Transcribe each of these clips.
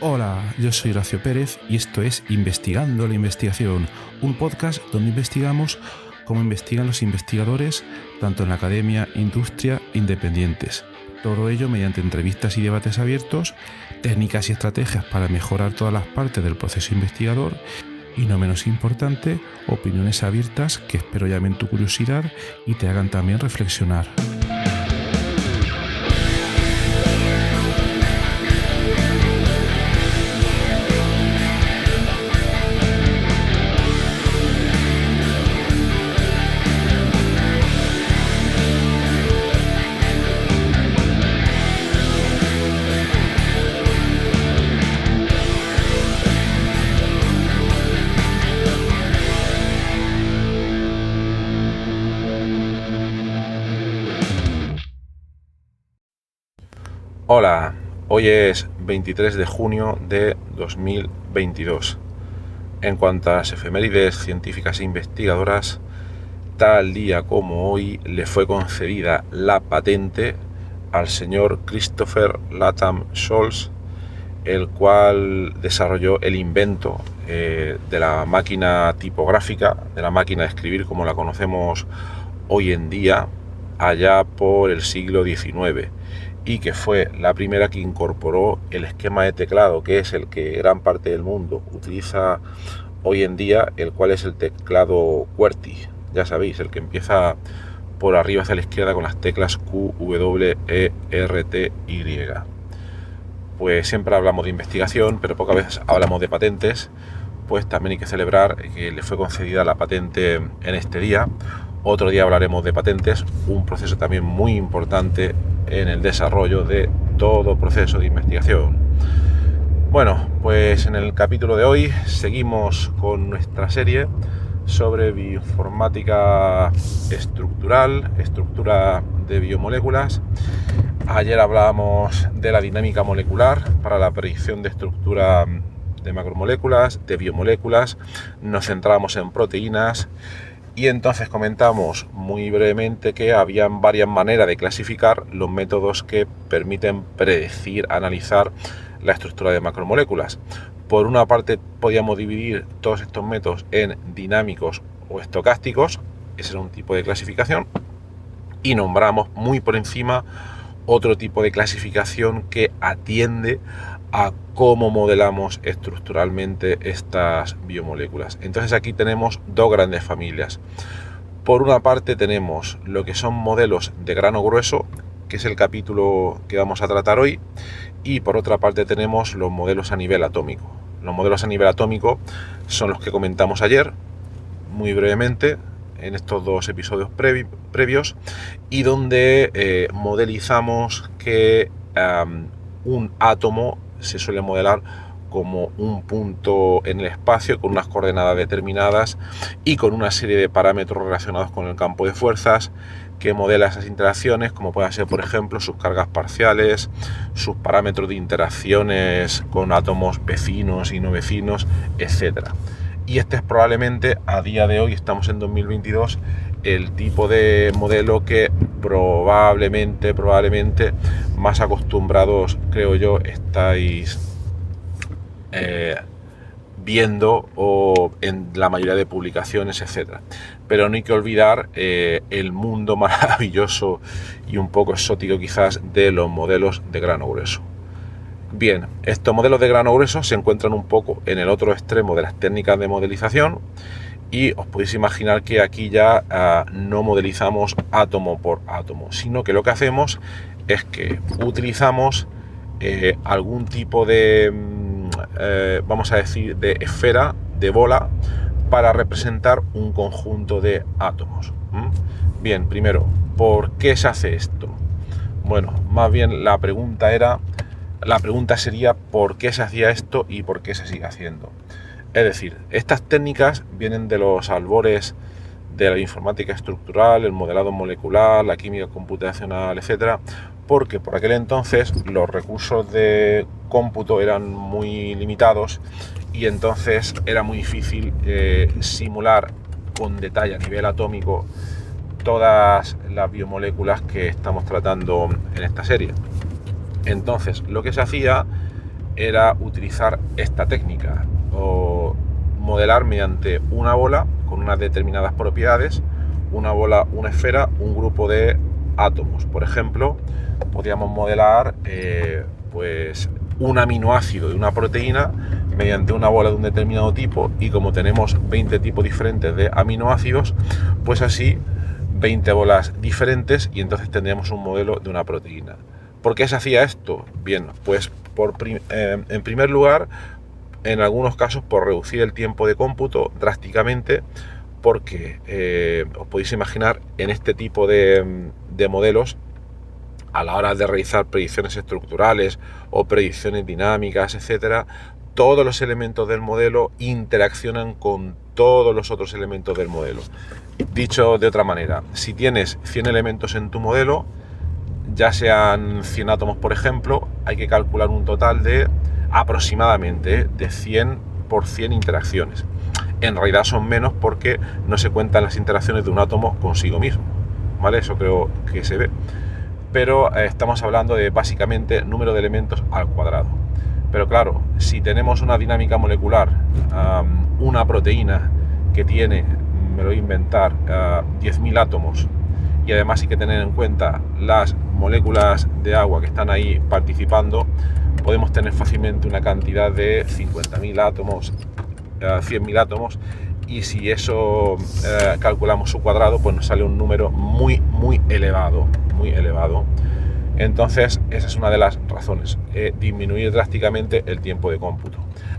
Hola, yo soy Horacio Pérez y esto es Investigando la Investigación, un podcast donde investigamos cómo investigan los investigadores, tanto en la academia, industria, independientes. Todo ello mediante entrevistas y debates abiertos, técnicas y estrategias para mejorar todas las partes del proceso investigador y, no menos importante, opiniones abiertas que espero llamen tu curiosidad y te hagan también reflexionar. Hola, hoy es 23 de junio de 2022. En cuanto a las efemérides científicas e investigadoras, tal día como hoy le fue concedida la patente al señor Christopher Latham Scholes, el cual desarrolló el invento de la máquina tipográfica, de la máquina de escribir como la conocemos hoy en día, allá por el siglo XIX, y que fue la primera que incorporó el esquema de teclado, que es el que gran parte del mundo utiliza hoy en día, el cual es el teclado QWERTY, ya sabéis, el que empieza por arriba hacia la izquierda con las teclas Q, W, E, R, T, Y. Pues siempre hablamos de investigación, pero pocas veces hablamos de patentes. Pues también hay que celebrar que le fue concedida la patente en este día. Otro día hablaremos de patentes, un proceso también muy importante en el desarrollo de todo proceso de investigación. Bueno, pues en el capítulo de hoy seguimos con nuestra serie sobre bioinformática estructural, estructura de biomoléculas. Ayer hablábamos de la dinámica molecular para la predicción de estructura de macromoléculas, de biomoléculas. Nos centramos en proteínas. Y entonces comentamos muy brevemente que habían varias maneras de clasificar los métodos que permiten predecir, analizar la estructura de macromoléculas. Por una parte, podíamos dividir todos estos métodos en dinámicos o estocásticos, ese era un tipo de clasificación, y nombramos muy por encima otro tipo de clasificación que atiende a cómo modelamos estructuralmente estas biomoléculas. Entonces aquí tenemos dos grandes familias. Por una parte tenemos lo que son modelos de grano grueso, que es el capítulo que vamos a tratar hoy, y por otra parte tenemos los modelos a nivel atómico. Los modelos a nivel atómico son los que comentamos ayer, muy brevemente, en estos dos episodios previos, y donde modelizamos que un átomo se suele modelar como un punto en el espacio con unas coordenadas determinadas y con una serie de parámetros relacionados con el campo de fuerzas que modela esas interacciones, como pueden ser, por ejemplo, sus cargas parciales, sus parámetros de interacciones con átomos vecinos y no vecinos, etc. Y este es probablemente, a día de hoy, estamos en 2022, el tipo de modelo que probablemente más acostumbrados, creo yo, estáis viendo o en la mayoría de publicaciones, etcétera. Pero no hay que olvidar el mundo maravilloso y un poco exótico quizás de los modelos de grano grueso. Bien, estos modelos de grano grueso se encuentran un poco en el otro extremo de las técnicas de modelización. Y os podéis imaginar que aquí ya no modelizamos átomo por átomo, sino que lo que hacemos es que utilizamos algún tipo de, vamos a decir, de esfera, de bola, para representar un conjunto de átomos. Bien, primero, ¿por qué se hace esto? Bueno, más bien la pregunta sería ¿por qué se hacía esto y por qué se sigue haciendo? Es decir, estas técnicas vienen de los albores de la informática estructural, el modelado molecular, la química computacional, etcétera, porque por aquel entonces los recursos de cómputo eran muy limitados y entonces era muy difícil simular con detalle a nivel atómico todas las biomoléculas que estamos tratando en esta serie. Entonces, lo que se hacía era utilizar esta técnica o modelar mediante una bola con unas determinadas propiedades, una bola, una esfera, un grupo de átomos. Por ejemplo, podríamos modelar pues un aminoácido de una proteína mediante una bola de un determinado tipo, y como tenemos 20 tipos diferentes de aminoácidos, pues así 20 bolas diferentes, y entonces tendríamos un modelo de una proteína. ¿Por qué se hacía esto? Bien, pues en primer lugar, en algunos casos por reducir el tiempo de cómputo drásticamente, porque os podéis imaginar, en este tipo de modelos, a la hora de realizar predicciones estructurales o predicciones dinámicas, etcétera, todos los elementos del modelo interaccionan con todos los otros elementos del modelo. Dicho de otra manera, si tienes 100 elementos en tu modelo, ya sean 100 átomos por ejemplo, hay que calcular un total de aproximadamente de 100 por 100 interacciones. En realidad son menos porque no se cuentan las interacciones de un átomo consigo mismo, ¿vale? Eso creo que se ve. Pero estamos hablando de básicamente número de elementos al cuadrado. Pero claro, si tenemos una dinámica molecular, una proteína que tiene, me lo voy a inventar, 10.000 átomos, y además hay que tener en cuenta las moléculas de agua que están ahí participando, podemos tener fácilmente una cantidad de 50.000 átomos, 100.000 átomos, y si eso calculamos su cuadrado, pues nos sale un número muy elevado, muy elevado. Entonces esa es una de las razones, disminuir drásticamente el tiempo de cómputo.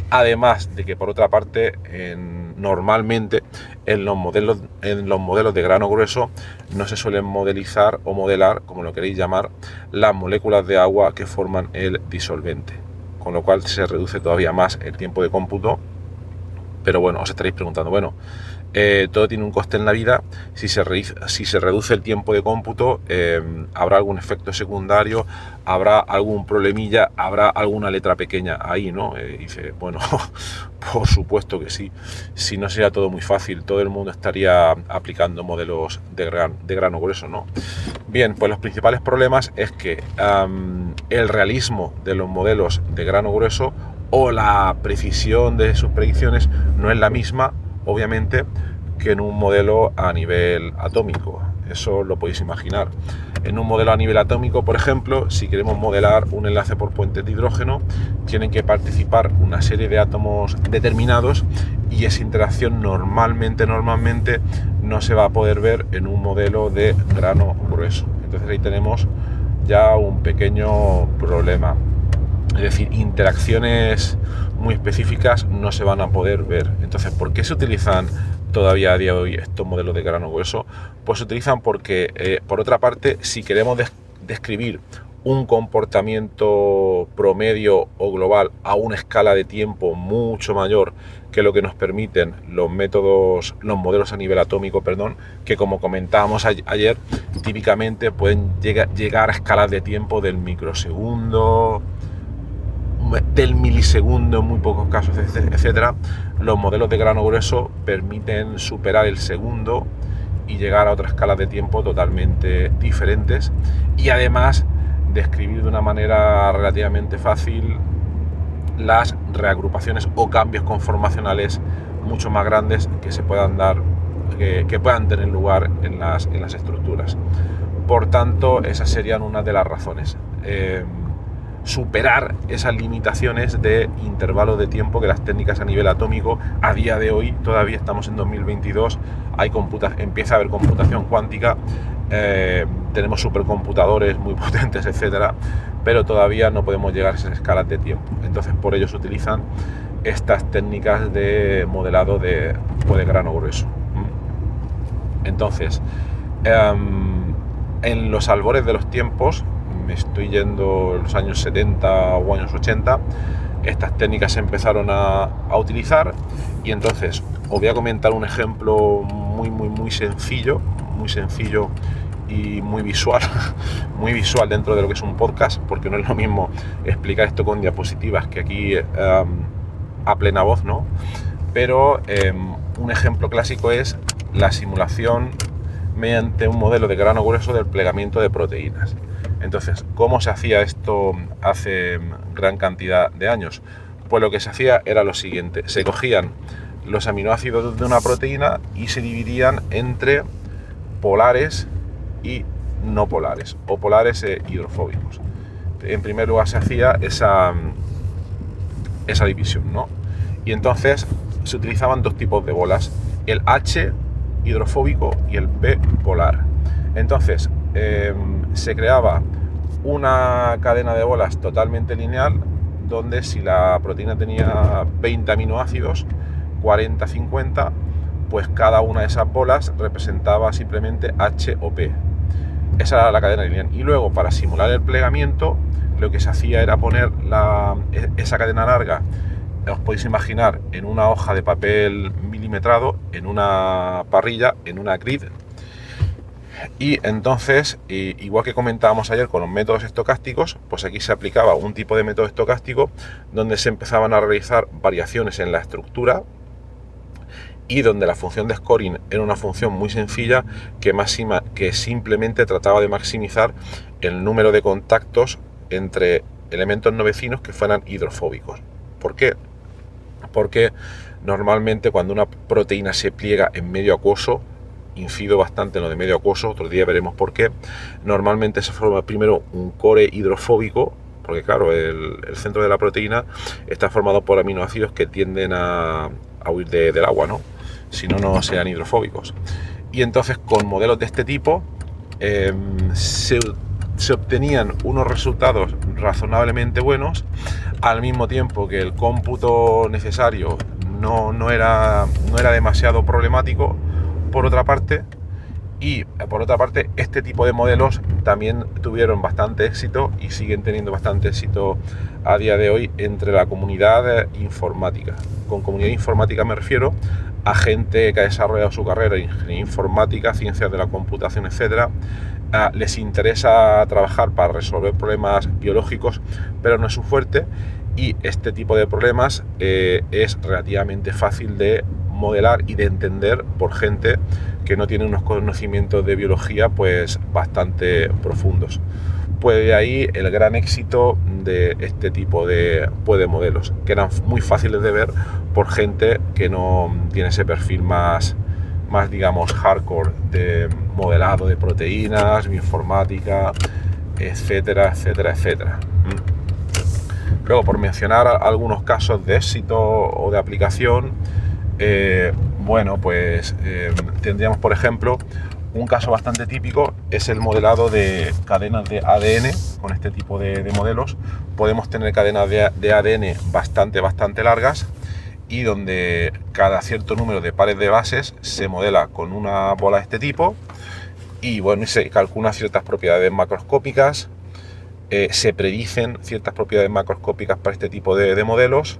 Además de que, por otra parte, normalmente en los modelos de grano grueso no se suelen modelizar o modelar, como lo queréis llamar, las moléculas de agua que forman el disolvente, con lo cual se reduce todavía más el tiempo de cómputo. Pero bueno, os estaréis preguntando, bueno, todo tiene un coste en la vida. Si se reduce el tiempo de cómputo, habrá algún efecto secundario, habrá algún problemilla, habrá alguna letra pequeña ahí, ¿no? Dice, bueno, por supuesto que sí. Si no sería todo muy fácil, todo el mundo estaría aplicando modelos de grano grueso, ¿no? Bien, pues los principales problemas es que el realismo de los modelos de grano grueso o la precisión de sus predicciones no es la misma, obviamente, que en un modelo a nivel atómico. Eso lo podéis imaginar. En un modelo a nivel atómico, por ejemplo, si queremos modelar un enlace por puentes de hidrógeno, tienen que participar una serie de átomos determinados, y esa interacción normalmente no se va a poder ver en un modelo de grano grueso. Entonces ahí tenemos ya un pequeño problema. Es decir, interacciones muy específicas no se van a poder ver. Entonces, ¿por qué se utilizan todavía a día de hoy estos modelos de grano grueso? Pues se utilizan porque, por otra parte, si queremos describir un comportamiento promedio o global a una escala de tiempo mucho mayor que lo que nos permiten los modelos a nivel atómico, que, como comentábamos ayer, típicamente pueden llegar a escalas de tiempo del microsegundo, del milisegundo en muy pocos casos, etcétera. Los modelos de grano grueso permiten superar el segundo y llegar a otras escalas de tiempo totalmente diferentes, y además describir de una manera relativamente fácil las reagrupaciones o cambios conformacionales mucho más grandes que se puedan dar, que puedan tener lugar en las estructuras. Por tanto, esas serían una de las razones. Superar esas limitaciones de intervalos de tiempo que las técnicas a nivel atómico a día de hoy, todavía estamos en 2022, empieza a haber computación cuántica, tenemos supercomputadores muy potentes, etcétera, pero todavía no podemos llegar a esas escalas de tiempo. Entonces, por ello se utilizan estas técnicas de modelado de grano grueso. Entonces, en los albores de los tiempos, me estoy yendo en los años 70 o años 80, estas técnicas se empezaron a utilizar, y entonces os voy a comentar un ejemplo muy sencillo y muy visual dentro de lo que es un podcast, porque no es lo mismo explicar esto con diapositivas que aquí a plena voz, ¿no? Pero un ejemplo clásico es la simulación mediante un modelo de grano grueso del plegamiento de proteínas. Entonces, ¿cómo se hacía esto hace gran cantidad de años? Pues lo que se hacía era lo siguiente: se cogían los aminoácidos de una proteína y se dividían entre polares y no polares, o polares e hidrofóbicos. En primer lugar se hacía esa división, ¿no? Y entonces se utilizaban dos tipos de bolas: el H hidrofóbico y el P polar. Entonces se creaba una cadena de bolas totalmente lineal, donde si la proteína tenía 20 aminoácidos, 40, 50, pues cada una de esas bolas representaba simplemente H o P. Esa era la cadena lineal. Y luego, para simular el plegamiento, lo que se hacía era poner esa cadena larga, os podéis imaginar, en una hoja de papel milimetrado, en una parrilla, en una grid. Y entonces, igual que comentábamos ayer con los métodos estocásticos, pues aquí se aplicaba un tipo de método estocástico donde se empezaban a realizar variaciones en la estructura, y donde la función de scoring era una función muy sencilla que simplemente trataba de maximizar el número de contactos entre elementos no vecinos que fueran hidrofóbicos. ¿Por qué? Porque normalmente cuando una proteína se pliega en medio acuoso, incido bastante en lo de medio acuoso, otro día veremos por qué, normalmente se forma primero un core hidrofóbico, porque claro, el centro de la proteína está formado por aminoácidos que tienden a huir del agua, ¿no? Si no, no sean hidrofóbicos. Y entonces, con modelos de este tipo, se obtenían unos resultados razonablemente buenos, al mismo tiempo que el cómputo necesario no era demasiado problemático, por otra parte. Y por otra parte, este tipo de modelos también tuvieron bastante éxito y siguen teniendo bastante éxito a día de hoy entre la comunidad informática. Con comunidad informática me refiero a gente que ha desarrollado su carrera en ingeniería informática, ciencias de la computación, etcétera. Les interesa trabajar para resolver problemas biológicos, pero no es su fuerte, y este tipo de problemas es relativamente fácil de modelar y de entender por gente que no tiene unos conocimientos de biología pues bastante profundos. Pues de ahí el gran éxito de este tipo de modelos, que eran muy fáciles de ver por gente que no tiene ese perfil más digamos hardcore de modelado de proteínas, bioinformática, etcétera, etcétera, etcétera. Luego, por mencionar algunos casos de éxito o de aplicación, bueno, pues tendríamos, por ejemplo, un caso bastante típico, es el modelado de cadenas de ADN. Con este tipo de modelos podemos tener cadenas de ADN bastante largas, y donde cada cierto número de pares de bases se modela con una bola de este tipo, y bueno, y se calculan ciertas propiedades macroscópicas, se predicen ciertas propiedades macroscópicas para este tipo de modelos.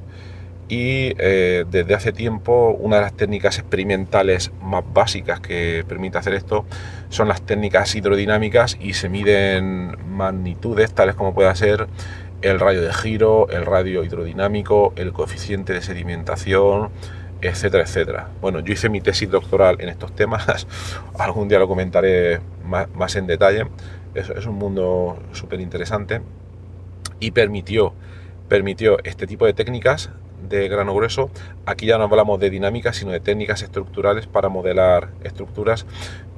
Y desde hace tiempo una de las técnicas experimentales más básicas que permite hacer esto son las técnicas hidrodinámicas, y se miden magnitudes tales como pueda ser el radio de giro, el radio hidrodinámico, el coeficiente de sedimentación, etcétera, etcétera. Bueno, yo hice mi tesis doctoral en estos temas, algún día lo comentaré más en detalle. Es un mundo súper interesante, y permitió este tipo de técnicas de grano grueso. Aquí ya no hablamos de dinámica, sino de técnicas estructurales para modelar estructuras.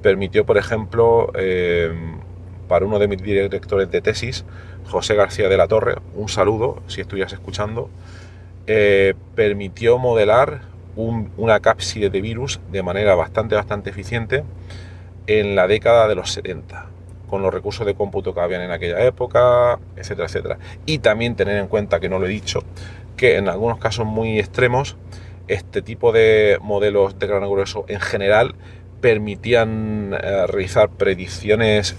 Permitió, por ejemplo, para uno de mis directores de tesis, José García de la Torre, un saludo si estuvieras escuchando, permitió modelar una cápside de virus de manera bastante eficiente en la década de los 70, con los recursos de cómputo que habían en aquella época, etcétera, etcétera. Y también tener en cuenta, que no lo he dicho, que en algunos casos muy extremos, este tipo de modelos de grano grueso en general permitían realizar predicciones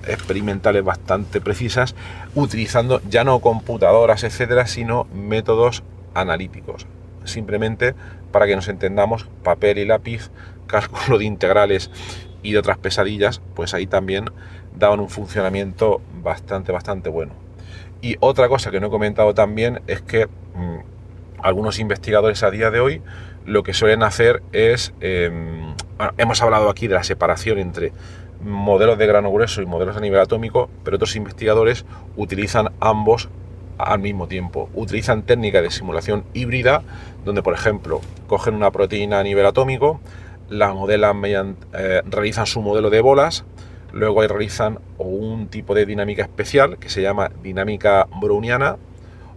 experimentales bastante precisas, utilizando ya no computadoras, etcétera, sino métodos analíticos. Simplemente, para que nos entendamos, papel y lápiz, cálculo de integrales y de otras pesadillas, pues ahí también daban un funcionamiento bastante bueno. Y otra cosa que no he comentado también es que algunos investigadores a día de hoy lo que suelen hacer es, hemos hablado aquí de la separación entre modelos de grano grueso y modelos a nivel atómico, pero otros investigadores utilizan ambos al mismo tiempo. Utilizan técnicas de simulación híbrida, donde por ejemplo cogen una proteína a nivel atómico, la modelan realizan su modelo de bolas, luego realizan un tipo de dinámica especial que se llama dinámica browniana,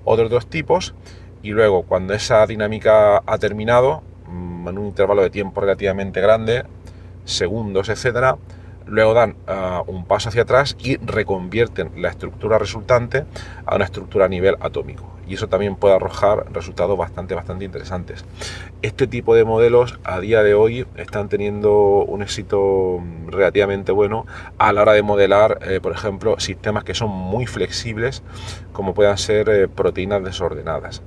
otros dos tipos, y luego cuando esa dinámica ha terminado, en un intervalo de tiempo relativamente grande, segundos, etcétera, luego dan un paso hacia atrás y reconvierten la estructura resultante a una estructura a nivel atómico, y eso también puede arrojar resultados bastante interesantes. Este tipo de modelos a día de hoy están teniendo un éxito relativamente bueno a la hora de modelar, por ejemplo, sistemas que son muy flexibles, como puedan ser proteínas desordenadas,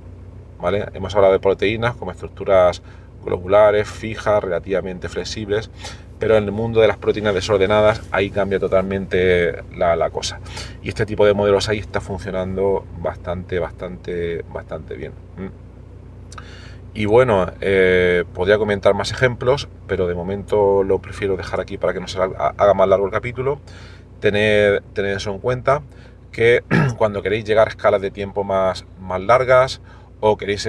¿vale? Hemos hablado de proteínas como estructuras globulares, fijas, relativamente flexibles, pero en el mundo de las proteínas desordenadas ahí cambia totalmente la cosa. Y este tipo de modelos ahí está funcionando bastante bien. Y bueno, podría comentar más ejemplos, pero de momento lo prefiero dejar aquí para que no se haga más largo el capítulo. Tened eso en cuenta, que cuando queréis llegar a escalas de tiempo más largas, o queréis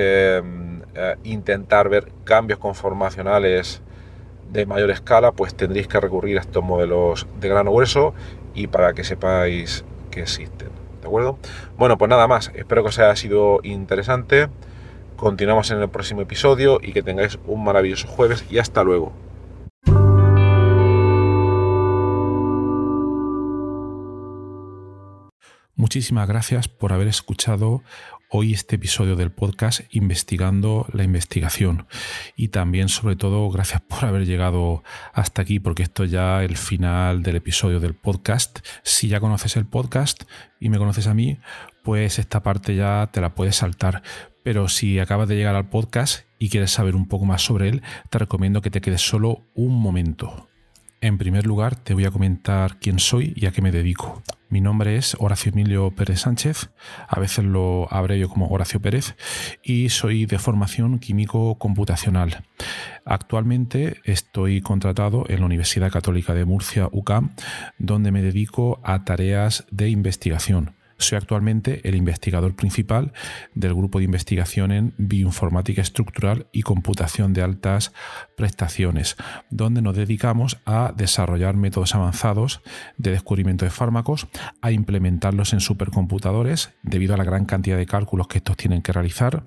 intentar ver cambios conformacionales de mayor escala, pues tendréis que recurrir a estos modelos de grano grueso, y para que sepáis que existen, ¿de acuerdo? Bueno, pues nada más, espero que os haya sido interesante. Continuamos en el próximo episodio y que tengáis un maravilloso jueves, y hasta luego. Muchísimas gracias por haber escuchado hoy este episodio del podcast Investigando la Investigación, y también sobre todo gracias por haber llegado hasta aquí, porque esto ya es el final del episodio del podcast. Si ya conoces el podcast y me conoces a mí, pues esta parte ya te la puedes saltar, pero si acabas de llegar al podcast y quieres saber un poco más sobre él, te recomiendo que te quedes solo un momento. En primer lugar, te voy a comentar quién soy y a qué me dedico. Mi nombre es Horacio Emilio Pérez Sánchez, a veces lo abrevio como Horacio Pérez, y soy de formación químico computacional. Actualmente estoy contratado en la Universidad Católica de Murcia, UCAM, donde me dedico a tareas de investigación. Soy actualmente el investigador principal del grupo de investigación en bioinformática estructural y computación de altas prestaciones, donde nos dedicamos a desarrollar métodos avanzados de descubrimiento de fármacos, a implementarlos en supercomputadores debido a la gran cantidad de cálculos que estos tienen que realizar,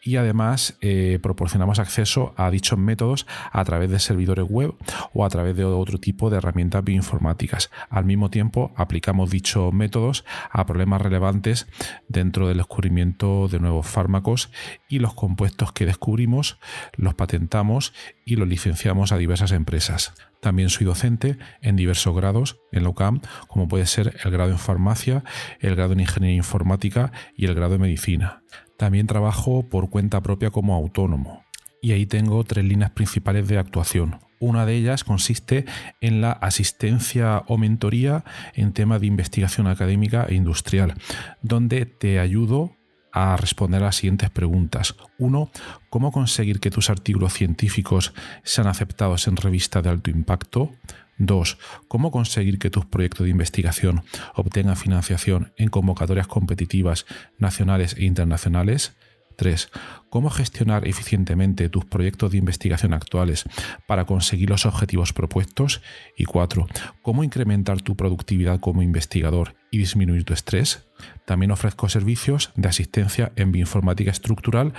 y además proporcionamos acceso a dichos métodos a través de servidores web o a través de otro tipo de herramientas bioinformáticas. Al mismo tiempo, aplicamos dichos métodos a problemas relevantes dentro del descubrimiento de nuevos fármacos, y los compuestos que descubrimos los patentamos y los licenciamos a diversas empresas. También soy docente en diversos grados en la UCAM, como puede ser el grado en farmacia, el grado en ingeniería informática y el grado en medicina. También trabajo por cuenta propia como autónomo, y ahí tengo 3 líneas principales de actuación. Una de ellas consiste en la asistencia o mentoría en temas de investigación académica e industrial, donde te ayudo a responder a las siguientes preguntas. 1. ¿Cómo conseguir que tus artículos científicos sean aceptados en revistas de alto impacto? 2. ¿Cómo conseguir que tus proyectos de investigación obtengan financiación en convocatorias competitivas nacionales e internacionales? 3. ¿Cómo gestionar eficientemente tus proyectos de investigación actuales para conseguir los objetivos propuestos? Y 4. ¿Cómo incrementar tu productividad como investigador y disminuir tu estrés? También ofrezco servicios de asistencia en bioinformática estructural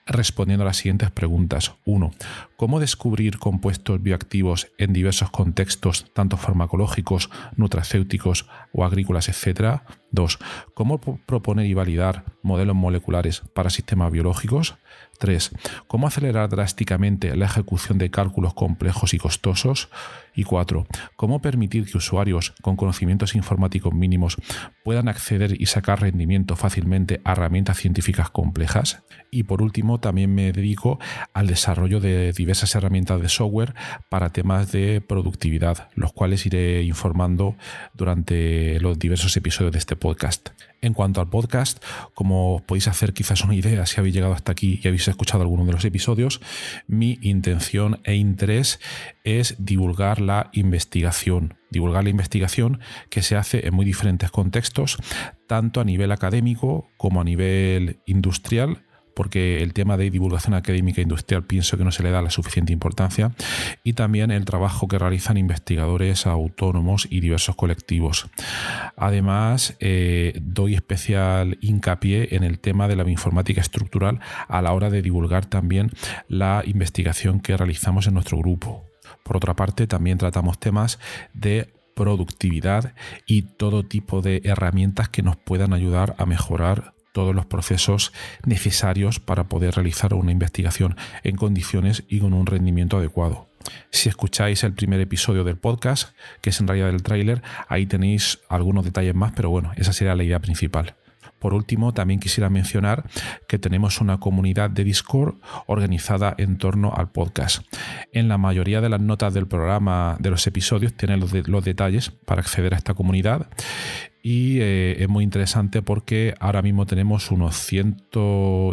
respondiendo a las siguientes preguntas. 1. ¿Cómo descubrir compuestos bioactivos en diversos contextos, tanto farmacológicos, nutracéuticos o agrícolas, etcétera? 2. ¿Cómo proponer y validar modelos moleculares para sistemas biológicos? 3. ¿Cómo acelerar drásticamente la ejecución de cálculos complejos y costosos? Y 4. ¿Cómo permitir que usuarios con conocimientos informáticos mínimos puedan acceder y sacar rendimiento fácilmente a herramientas científicas complejas? Y por último, último, también me dedico al desarrollo de diversas herramientas de software para temas de productividad, los cuales iré informando durante los diversos episodios de este podcast. En cuanto al podcast, como os podéis hacer quizás una idea si habéis llegado hasta aquí y habéis escuchado alguno de los episodios, mi intención e interés es divulgar la investigación que se hace en muy diferentes contextos, tanto a nivel académico como a nivel industrial, porque el tema de divulgación académica e industrial pienso que no se le da la suficiente importancia, y también el trabajo que realizan investigadores autónomos y diversos colectivos. Además, doy especial hincapié en el tema de la bioinformática estructural a la hora de divulgar también la investigación que realizamos en nuestro grupo. Por otra parte, también tratamos temas de productividad y todo tipo de herramientas que nos puedan ayudar a mejorar todos los procesos necesarios para poder realizar una investigación en condiciones y con un rendimiento adecuado. Si escucháis el primer episodio del podcast, que es en realidad el tráiler, ahí tenéis algunos detalles más, pero bueno, esa sería la idea principal. Por último, también quisiera mencionar que tenemos una comunidad de Discord organizada en torno al podcast. En la mayoría de las notas del programa, de los episodios, tienen los detalles para acceder a esta comunidad. Y es muy interesante porque ahora mismo tenemos unos 100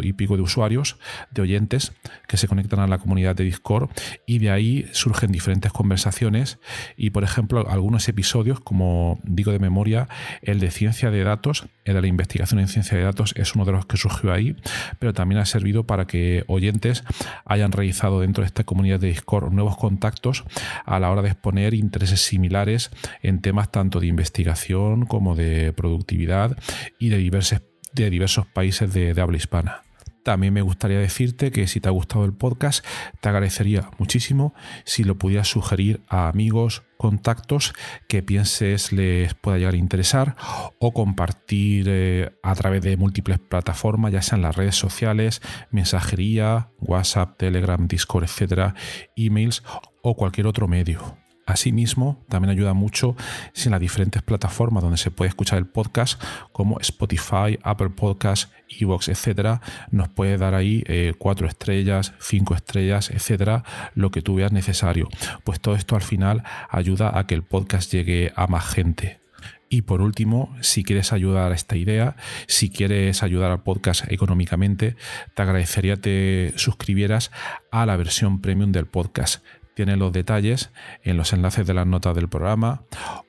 y pico de usuarios, de oyentes, que se conectan a la comunidad de Discord, y de ahí surgen diferentes conversaciones. Y por ejemplo, algunos episodios, como digo de memoria, el de ciencia de datos, el de la investigación en ciencia de datos, es uno de los que surgió ahí, pero también ha servido para que oyentes hayan realizado dentro de esta comunidad de Discord nuevos contactos a la hora de exponer intereses similares en temas tanto de investigación como de productividad y de diversos países de habla hispana. También me gustaría decirte que si te ha gustado el podcast, te agradecería muchísimo si lo pudieras sugerir a amigos, contactos que pienses les pueda llegar a interesar, o compartir a través de múltiples plataformas, ya sean las redes sociales, mensajería, WhatsApp, Telegram, Discord, etcétera, emails o cualquier otro medio. Asimismo, también ayuda mucho si en las diferentes plataformas donde se puede escuchar el podcast, como Spotify, Apple Podcasts, iVoox, etcétera, nos puede dar ahí 4 estrellas, 5 estrellas, etcétera, lo que tú veas necesario. Pues todo esto al final ayuda a que el podcast llegue a más gente. Y por último, si quieres ayudar a esta idea, si quieres ayudar al podcast económicamente, te agradecería que te suscribieras a la versión premium del podcast. Tienes los detalles en los enlaces de las notas del programa,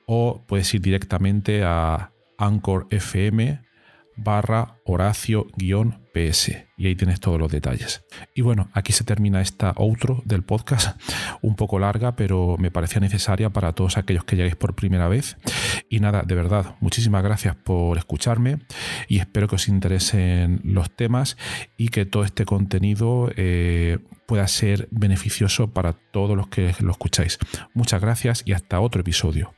o puedes ir directamente a Anchor FM/Horacio-PS y ahí tienes todos los detalles. Y bueno, aquí se termina esta outro del podcast, un poco larga, pero me parecía necesaria para todos aquellos que lleguéis por primera vez. Y nada, de verdad, muchísimas gracias por escucharme y espero que os interesen los temas y que todo este contenido pueda ser beneficioso para todos los que lo escucháis. Muchas gracias y hasta otro episodio.